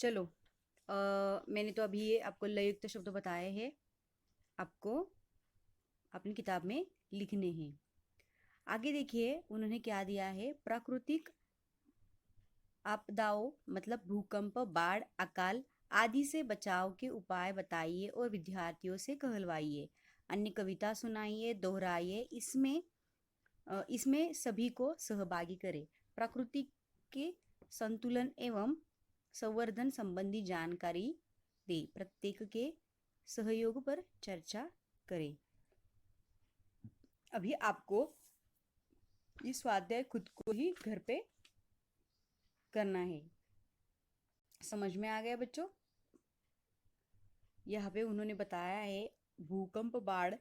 चलो, मैंने तो अभी ये आपको लययुक्त शब्द बताए हैं। आपको अपनी किताब में लिखने हैं। आगे देखिए उन्होंने क्या दिया है। प्राकृतिक आपदाओं मतलब भूकंप, बाढ़, अकाल आदि से बचाव के उपाय बताइए और विद्यार्थियों से कहलवाइए। अन्य कविता सुनाइए, दोहराइए। इसमें सभी को सहभागी करें। प्रकृति के संतुलन एवं संवर्धन संबंधी जानकारी दे। प्रत्येक के सहयोग पर चर्चा करें। अभी आपको ये स्वाध्याय खुद को ही घर पे करना है। समझ में आ गया बच्चों? यहाँ पे उन्होंने बताया है भूकंप, बाढ़,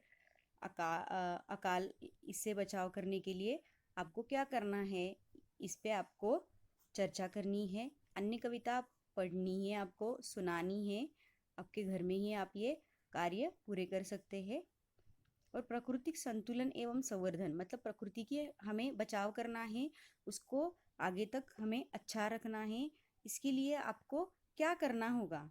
अकाल इससे बचाव करने के लिए आपको क्या करना है। इस पे आपको चर्चा करनी है। अन्य कविता पढ़नी है, आपको सुनानी है। आपके घर में ही आप ये कार्य पूरे कर सकते हैं। और प्राकृतिक संतुलन एवं संवर्धन मतलब प्रकृति की हमें बचाव करना है, उसको आगे तक हमें अच्छा रखना है। इसके लिए आपको क्या करना होगा,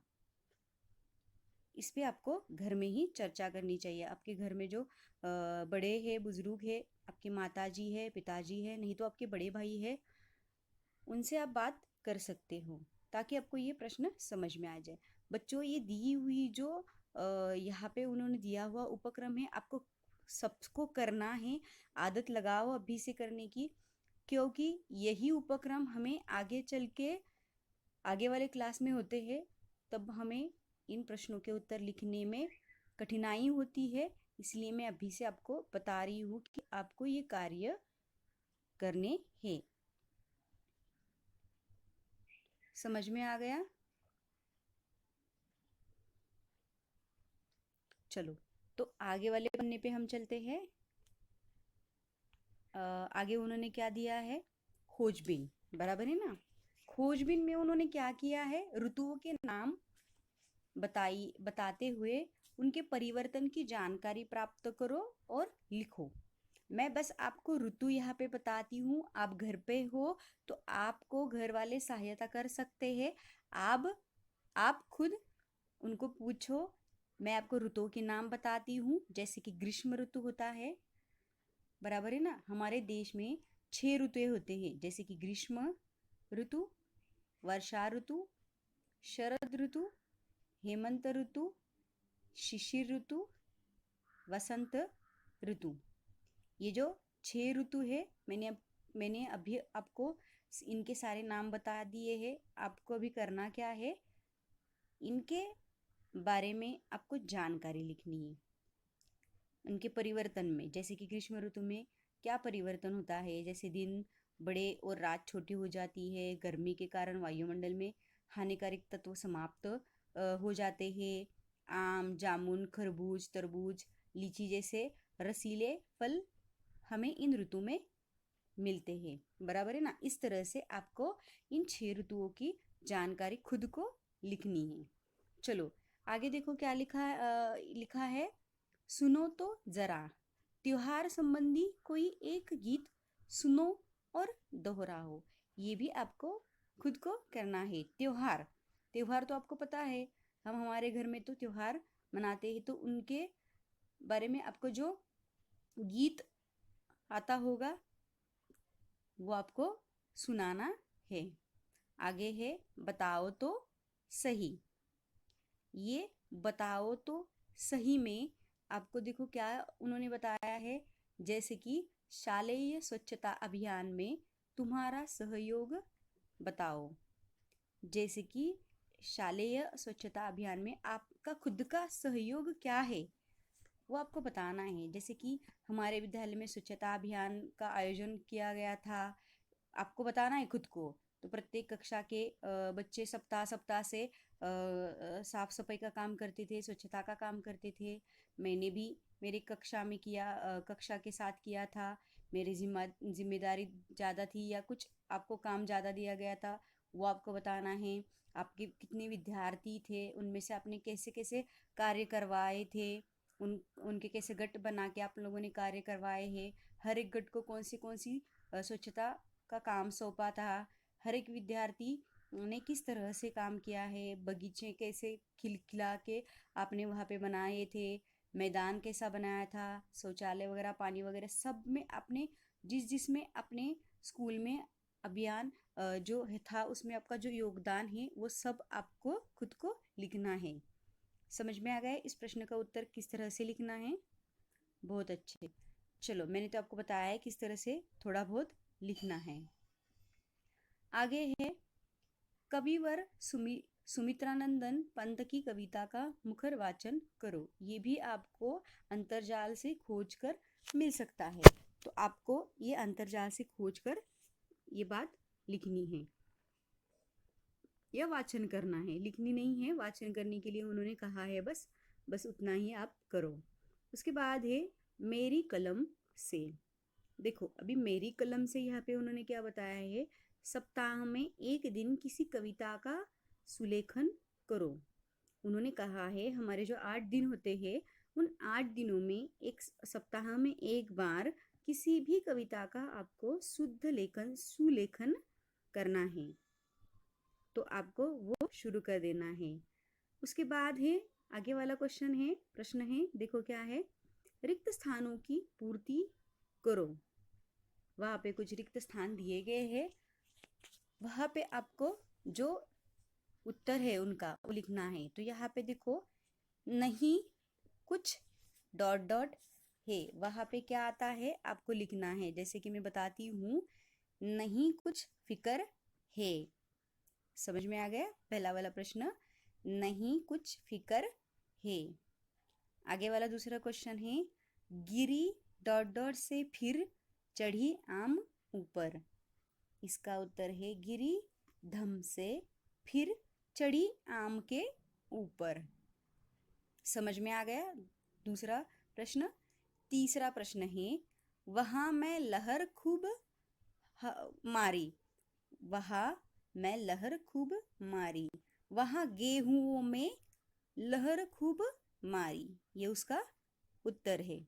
इस पे आपको घर में ही चर्चा करनी चाहिए। आपके घर में जो बड़े हैं, बुजुर्ग है, आपकी माता जी है, पिताजी है, नहीं तो आपके बड़े भाई है, उनसे आप बात कर सकते हो ताकि आपको ये प्रश्न समझ में आ जाए। बच्चों, ये दी हुई जो यहाँ पे उन्होंने दिया हुआ उपक्रम है, आपको सबको करना है। आदत लगाओ अभी से करने की, क्योंकि यही उपक्रम हमें आगे चल के आगे वाले क्लास में होते हैं, तब हमें इन प्रश्नों के उत्तर लिखने में कठिनाई होती है। इसलिए मैं अभी से आपको बता रही हूँ कि आपको ये कार्य करने हैं। समझ में आ गया? चलो, तो आगे वाले पन्ने पे हम चलते हैं। आगे उन्होंने क्या दिया है? खोजबीन, बराबर है ना। खोजबीन में उन्होंने क्या किया है? ऋतुओं के नाम बताते हुए उनके परिवर्तन की जानकारी प्राप्त करो और लिखो। मैं बस आपको ऋतु यहाँ पे बताती हूँ। आप घर पे हो तो आपको घर वाले सहायता कर सकते हैं। अब आप खुद उनको पूछो। मैं आपको ऋतुओं के नाम बताती हूँ। जैसे कि ग्रीष्म ऋतु होता है, बराबर है ना। हमारे देश में 6 ऋतुएं होते हैं, जैसे कि ग्रीष्म ऋतु, वर्षा ऋतु, शरद ऋतु, हेमंत ऋतु, शिशिर ऋतु, वसंत ऋतु। ये जो 6 ऋतु है, मैंने अभी आपको इनके सारे नाम बता दिए हैं। आपको अभी करना क्या है, इनके बारे में आपको जानकारी लिखनी है। उनके परिवर्तन में, जैसे कि ग्रीष्म ऋतु में क्या परिवर्तन होता है, जैसे दिन बड़े और रात छोटी हो जाती है। गर्मी के कारण वायुमंडल में हानिकारक तत्व समाप्त हो जाते हैं। आम, जामुन, खरबूज, तरबूज, लीची जैसे रसीले फल हमें इन ऋतु में मिलते हैं, बराबर है ना। इस तरह से आपको इन 6 ऋतुओं की जानकारी खुद को लिखनी है। चलो आगे देखो क्या लिखा है। सुनो तो जरा, त्योहार संबंधी कोई एक गीत सुनो और दोहराओ। ये भी आपको खुद को करना है। त्योहार त्योहार तो आपको पता है, हम हमारे घर में तो त्योहार मनाते हैं, तो उनके बारे में आपको जो गीत आता होगा वो आपको सुनाना है। आगे है बताओ तो सही। ये बताओ तो सही में आपको देखो क्या उन्होंने बताया है। जैसे कि शालेय स्वच्छता अभियान में तुम्हारा सहयोग बताओ। जैसे कि शालेय स्वच्छता अभियान में आपका खुद का सहयोग क्या है, वो आपको बताना है। जैसे कि हमारे विद्यालय में स्वच्छता अभियान का आयोजन किया गया था, आपको बताना है खुद को। तो प्रत्येक कक्षा के बच्चे सप्ताह सप्ताह से साफ सफाई का काम करते थे, स्वच्छता का काम करते थे। मैंने भी मेरी कक्षा में किया, कक्षा के साथ किया था। मेरी जिम्मेदारी ज़्यादा थी या कुछ आपको काम ज़्यादा दिया गया था, वो आपको बताना है। आपके कितने विद्यार्थी थे, उनमें से आपने कैसे कैसे कार्य करवाए थे, उनके कैसे गट बना के आप लोगों ने कार्य करवाए हैं। हर एक गट को कौन सी स्वच्छता का काम सौंपा था। हर एक विद्यार्थी ने किस तरह से काम किया है, बगीचे कैसे खिलखिला के आपने वहाँ पे बनाए थे, मैदान कैसा बनाया था, शौचालय वगैरह, पानी वगैरह, सब में आपने जिसमें अपने स्कूल में अभियान जो था उसमें आपका जो योगदान है वो सब आपको खुद को लिखना है। समझ में आ गया इस प्रश्न का उत्तर किस तरह से लिखना है? बहुत अच्छे। चलो, मैंने तो आपको बताया है किस तरह से थोड़ा बहुत लिखना है। आगे है, कविवर सुमित्रानंदन पंत की कविता का मुखर वाचन करो। ये भी आपको अंतर्जाल से खोजकर मिल सकता है। तो आपको ये अंतर्जाल से खोजकर ये बात लिखनी है या वाचन करना है। लिखनी नहीं है, वाचन करने के लिए उन्होंने कहा है, बस उतना ही आप करो। उसके बाद है मेरी कलम से। देखो, अभी मेरी कलम से यहाँ पे उन्होंने क्या बताया है, सप्ताह में एक दिन किसी कविता का सुलेखन करो। उन्होंने कहा है हमारे जो 8 दिन होते हैं उन 8 दिनों में एक सप्ताह में एक बार किसी भी कविता का आपको शुद्ध लेखन सुलेखन करना है। तो आपको वो शुरू कर देना है। उसके बाद है आगे वाला प्रश्न है, देखो क्या है, रिक्त स्थानों की पूर्ति करो। वहाँ पे कुछ रिक्त स्थान दिए गए हैं, वहाँ पे आपको जो उत्तर है उनका वो लिखना है। तो यहाँ पे देखो, नहीं कुछ डॉट डॉट है, वहाँ पे क्या आता है आपको लिखना है। जैसे कि मैं बताती हूँ, नहीं कुछ फिकर है। समझ में आ गया पहला वाला प्रश्न, नहीं कुछ फिकर है। आगे वाला दूसरा क्वेश्चन है, गिरी डॉट डॉट से फिर चढ़ी आम ऊपर। इसका उत्तर है गिरी धम से फिर चढ़ी आम के ऊपर। समझ में आ गया दूसरा प्रश्न। तीसरा प्रश्न है, वहां मैं लहर खूब मारी। वहां मैं लहर खूब मारी, वहां गेहूं में लहर खूब मारी। ये उसका उत्तर है।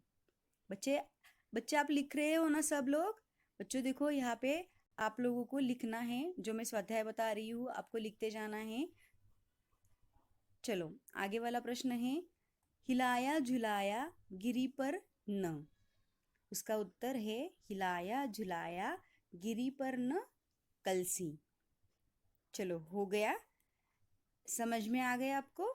बच्चे बच्चे आप लिख रहे हो ना सब लोग? बच्चों देखो, यहाँ पे आप लोगों को लिखना है, जो मैं स्वाध्याय बता रही हूँ आपको लिखते जाना है। चलो, आगे वाला प्रश्न है, हिलाया झुलाया गिरी पर न। उसका उत्तर है हिलाया झुलाया गिरी पर न कलसी। चलो, हो गया, समझ में आ गया आपको?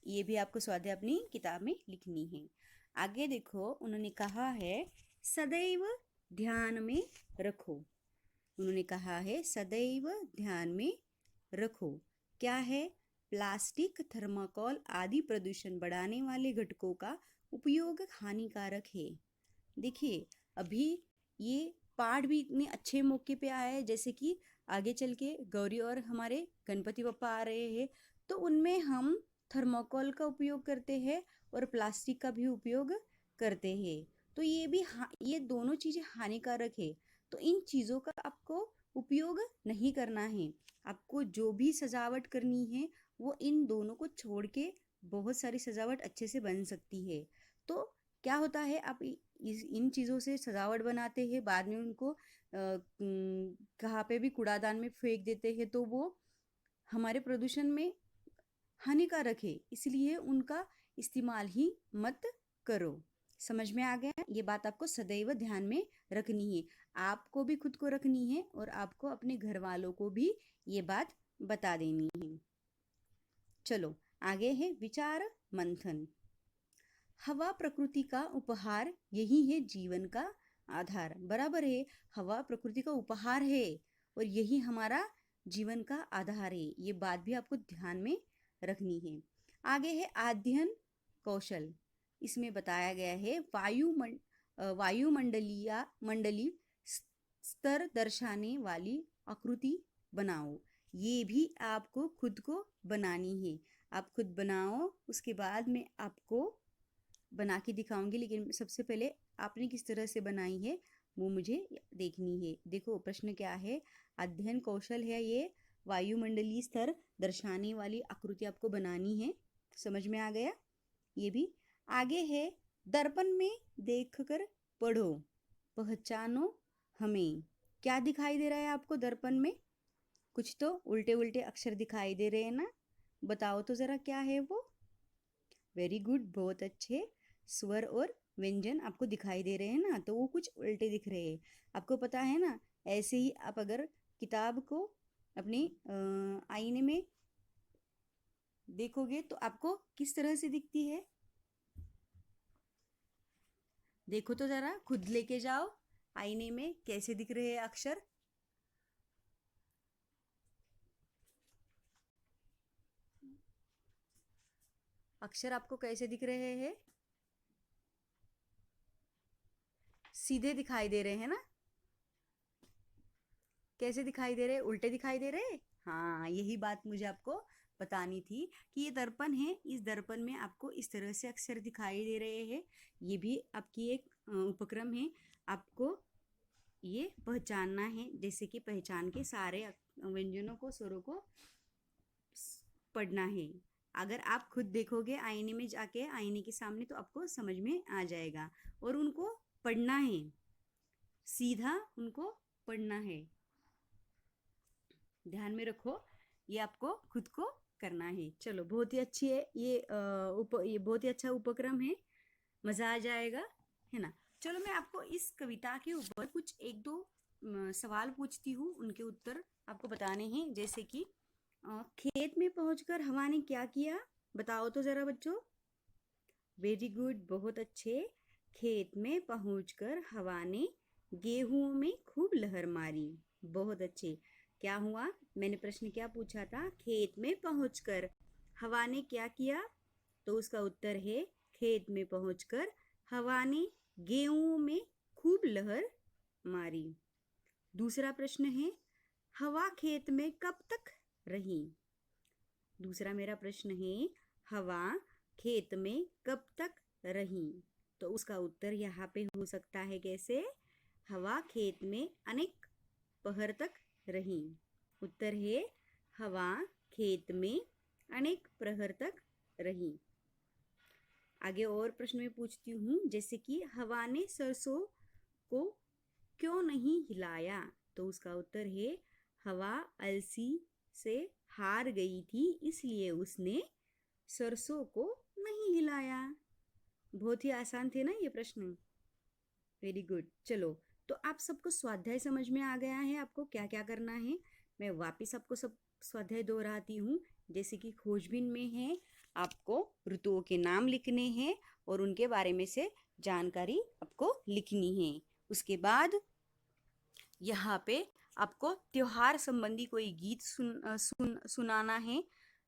ये भी आपको स्वाध्याय अपनी किताब में लिखनी है। आगे देखो, उन्होंने कहा है सदैव ध्यान में रखो। उन्होंने कहा है सदैव ध्यान में रखो। क्या है? प्लास्टिक, थर्माकोल आदि प्रदूषण बढ़ाने वाले घटकों का उपयोग हानिकारक है। देखिए, अभी ये पाठ भी इतने अच्छे मौके पे आया है, जैसे कि आगे चल के गौरी और हमारे गणपति बप्पा आ रहे हैं, तो उनमें हम थर्माकोल का उपयोग करते हैं और प्लास्टिक का भी उपयोग करते हैं। तो ये दोनों चीज़ें हानिकारक है। तो इन चीज़ों का आपको उपयोग नहीं करना है। आपको जो भी सजावट करनी है वो इन दोनों को छोड़ के बहुत सारी सजावट अच्छे से बन सकती है। तो क्या होता है, आप इन चीज़ों से सजावट बनाते हैं, बाद में उनको कहाँ पे भी कूड़ादान में फेंक देते हैं, तो वो हमारे प्रदूषण में हानिकारक है। इसलिए उनका इस्तेमाल ही मत करो। समझ में आ गया? ये बात आपको सदैव ध्यान में रखनी है। आपको भी खुद को रखनी है और आपको अपने घर वालों को भी ये बात बता देनी है। चलो, आगे है विचार मंथन। हवा प्रकृति का उपहार, यही है जीवन का आधार। बराबर है, हवा प्रकृति का उपहार है और यही हमारा जीवन का आधार है। ये बात भी आपको ध्यान में रखनी है। आगे है अध्ययन कौशल। इसमें बताया गया है वायुमंडलीय स्तर दर्शाने वाली आकृति बनाओ। ये भी आपको खुद को बनानी है। आप खुद बनाओ, उसके बाद में आपको बना के दिखाऊंगी, लेकिन सबसे पहले आपने किस तरह से बनाई है वो मुझे देखनी है। देखो, प्रश्न क्या है, अध्ययन कौशल है ये, वायुमंडलीय स्तर दर्शाने वाली आकृति आपको बनानी है। समझ में आ गया? ये भी आगे है, दर्पण में देखकर पढ़ो, पहचानो हमें। क्या दिखाई दे रहा है आपको दर्पण में? कुछ तो उल्टे उल्टे अक्षर दिखाई दे रहे हैं ना, बताओ तो ज़रा क्या है वो। वेरी गुड, बहुत अच्छे। स्वर और व्यंजन आपको दिखाई दे रहे हैं ना, तो वो कुछ उल्टे दिख रहे हैं। आपको पता है ना, ऐसे ही आप अगर किताब को अपनी आईने में देखोगे तो आपको किस तरह से दिखती है। देखो तो ज़रा, खुद लेके जाओ आईने में, कैसे दिख रहे हैं अक्षर। अक्षर आपको कैसे दिख रहे हैं? सीधे दिखाई दे रहे हैं ना? कैसे दिखाई दे रहे? उल्टे दिखाई दे रहे? हाँ, यही बात मुझे आपको बतानी थी कि ये दर्पण है, इस दर्पण में आपको इस तरह से अक्षर दिखाई दे रहे हैं। ये भी आपकी एक उपक्रम है। आपको ये पहचानना है, जैसे कि पहचान के सारे व्यंजनों को, स्वरों को पढ़ना है। अगर आप खुद देखोगे आईने में जाके, आईने के सामने, तो आपको समझ में आ जाएगा। और उनको पढ़ना है, सीधा उनको पढ़ना है। ध्यान में रखो, ये आपको खुद को करना है। चलो, बहुत ही अच्छी है ये बहुत ही अच्छा उपक्रम है, मज़ा आ जाएगा, है ना। चलो, मैं आपको इस कविता के ऊपर कुछ एक दो सवाल पूछती हूँ, उनके उत्तर आपको बताने हैं। जैसे कि खेत में पहुंचकर हवा ने क्या किया, बताओ तो ज़रा बच्चों। वेरी गुड, बहुत अच्छे। खेत में पहुंचकर हवा ने गेहूं में खूब लहर मारी। बहुत अच्छे। क्या हुआ? मैंने प्रश्न क्या पूछा था? खेत में पहुंचकर हवा ने क्या किया? तो उसका उत्तर है, खेत में पहुंचकर हवा ने गेहूं में खूब लहर मारी। दूसरा प्रश्न है, हवा खेत में कब तक रही? दूसरा मेरा प्रश्न है, हवा खेत में कब तक रही? तो उसका उत्तर यहाँ पे हो सकता है कैसे? हवा खेत में अनेक पहर तक रही। उत्तर है, हवा खेत में अनेक प्रहर तक रही। आगे और प्रश्न में पूछती हूँ, जैसे कि हवा ने सरसों को क्यों नहीं हिलाया? तो उसका उत्तर है, हवा अलसी से हार गई थी, इसलिए उसने सरसों को नहीं हिलाया। बहुत ही आसान थे ना ये प्रश्न। Very good. चलो, तो आप सबको स्वाध्याय समझ में आ गया है, आपको क्या क्या करना है। मैं वापस आपको सब स्वाध्याय दोहराती हूँ। जैसे कि खोजबीन में है, आपको ऋतुओं के नाम लिखने हैं और उनके बारे में से जानकारी आपको लिखनी है। उसके बाद यहाँ पे आपको त्योहार संबंधी कोई गीत सुनाना है,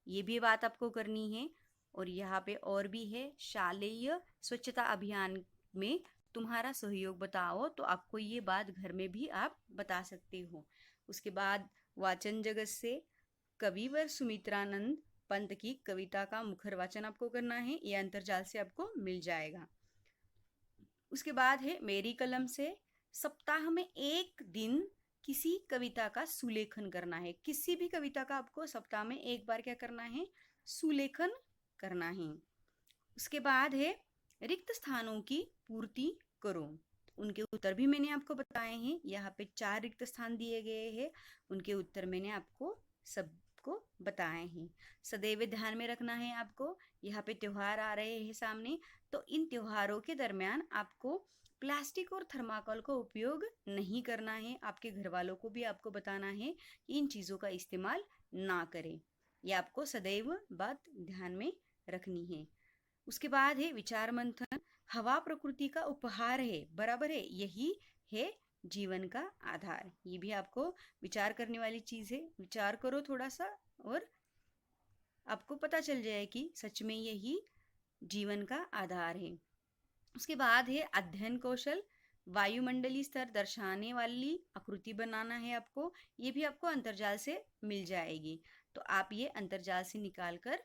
ये भी बात आपको करनी है। और यहाँ पे और भी है, शालेय स्वच्छता अभियान में तुम्हारा सहयोग बताओ, तो आपको ये बात घर में भी आप बता सकते हो। उसके बाद वाचन जगत से कविवर सुमित्रानंद पंत की कविता का मुखर वाचन आपको करना है, ये अंतर्जाल से आपको मिल जाएगा। उसके बाद है मेरी कलम से सप्ताह में एक दिन किसी कविता का सुलेखन करना है। किसी भी कविता का आपको सप्ताह में एक बार क्या करना है? सुलेखन करना है। उसके बाद है रिक्त स्थानों की पूर्ति करो। उनके उत्तर भी मैंने आपको बताए हैं। यहाँ पे 4 रिक्त स्थान दिए गए हैं, उनके उत्तर मैंने आपको सबको बताए हैं। सदैव ध्यान में रखना है आपको, यहाँ पे त्योहार आ रहे हैं सामने, तो इन त्योहारों के दरमियान आपको प्लास्टिक और थर्माकोल का उपयोग नहीं करना है। आपके घर वालों को भी आपको बताना है कि इन चीज़ों का इस्तेमाल ना करें। ये आपको सदैव बात ध्यान में रखनी है। उसके बाद है विचार मंथन। हवा प्रकृति का उपहार है, बराबर है, यही है जीवन का आधार। ये भी आपको विचार करने वाली चीज़ है। विचार करो थोड़ा सा और आपको पता चल जाए कि सच में यही जीवन का आधार है। उसके बाद है अध्ययन कौशल। वायुमंडलीय स्तर दर्शाने वाली आकृति बनाना है आपको, ये भी आपको अंतर्जाल से मिल जाएगी। तो आप ये अंतर्जाल से निकाल कर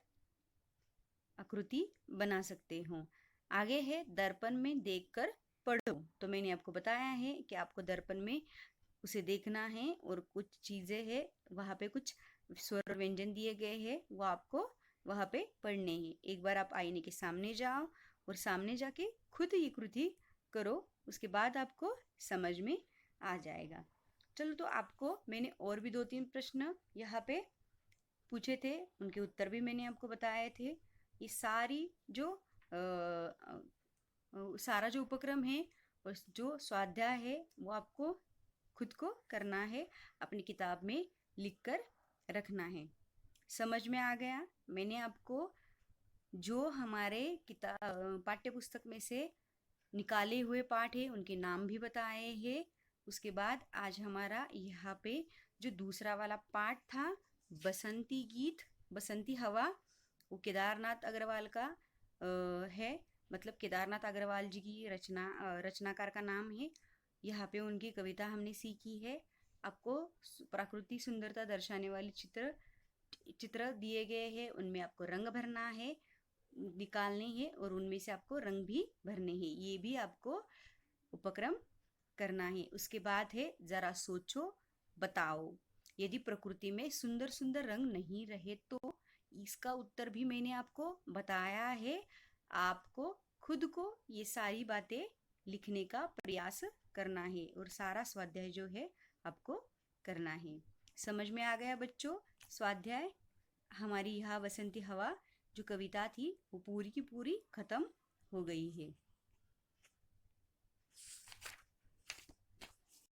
आकृति बना सकते हो। आगे है दर्पण में देखकर पढ़ो। तो मैंने आपको बताया है कि आपको दर्पण में उसे देखना है और कुछ चीज़ें हैं, वहाँ पे कुछ स्वर व्यंजन दिए गए हैं, वो आपको वहाँ पे पढ़ने हैं। एक बार आप आईने के सामने जाओ और सामने जाके खुद ये कृति करो, उसके बाद आपको समझ में आ जाएगा। चलो, तो आपको मैंने और भी 2-3 प्रश्न यहाँ पे पूछे थे, उनके उत्तर भी मैंने आपको बताए थे। ये सारी जो सारा जो उपक्रम है और जो स्वाध्याय है वो आपको खुद को करना है, अपनी किताब में लिख कर रखना है। समझ में आ गया? मैंने आपको जो हमारे किताब पाठ्य पुस्तक में से निकाले हुए पाठ है उनके नाम भी बताए हैं। उसके बाद आज हमारा यहाँ पे जो दूसरा वाला पाठ था, बसंती गीत, बसंती हवा, वो केदारनाथ अग्रवाल का है। मतलब केदारनाथ अग्रवाल जी की रचनाकार का नाम है। यहाँ पे उनकी कविता हमने सीखी है। आपको प्रकृति सुंदरता दर्शाने वाले चित्र चित्र दिए गए हैं, उनमें आपको रंग भरना है, निकालने हैं और उनमें से आपको रंग भी भरने हैं। ये भी आपको उपक्रम करना है। उसके बाद है जरा सोचो बताओ। यदि प्रकृति में सुंदर सुंदर रंग नहीं रहे तो इसका उत्तर भी मैंने आपको बताया है। आपको खुद को ये सारी बातें लिखने का प्रयास करना है और सारा स्वाध्याय जो है आपको करना है। समझ में आ गया बच्चों? स्वाध्याय हमारी यह बसंती हवा जो कविता थी वो पूरी की पूरी खत्म हो गई है।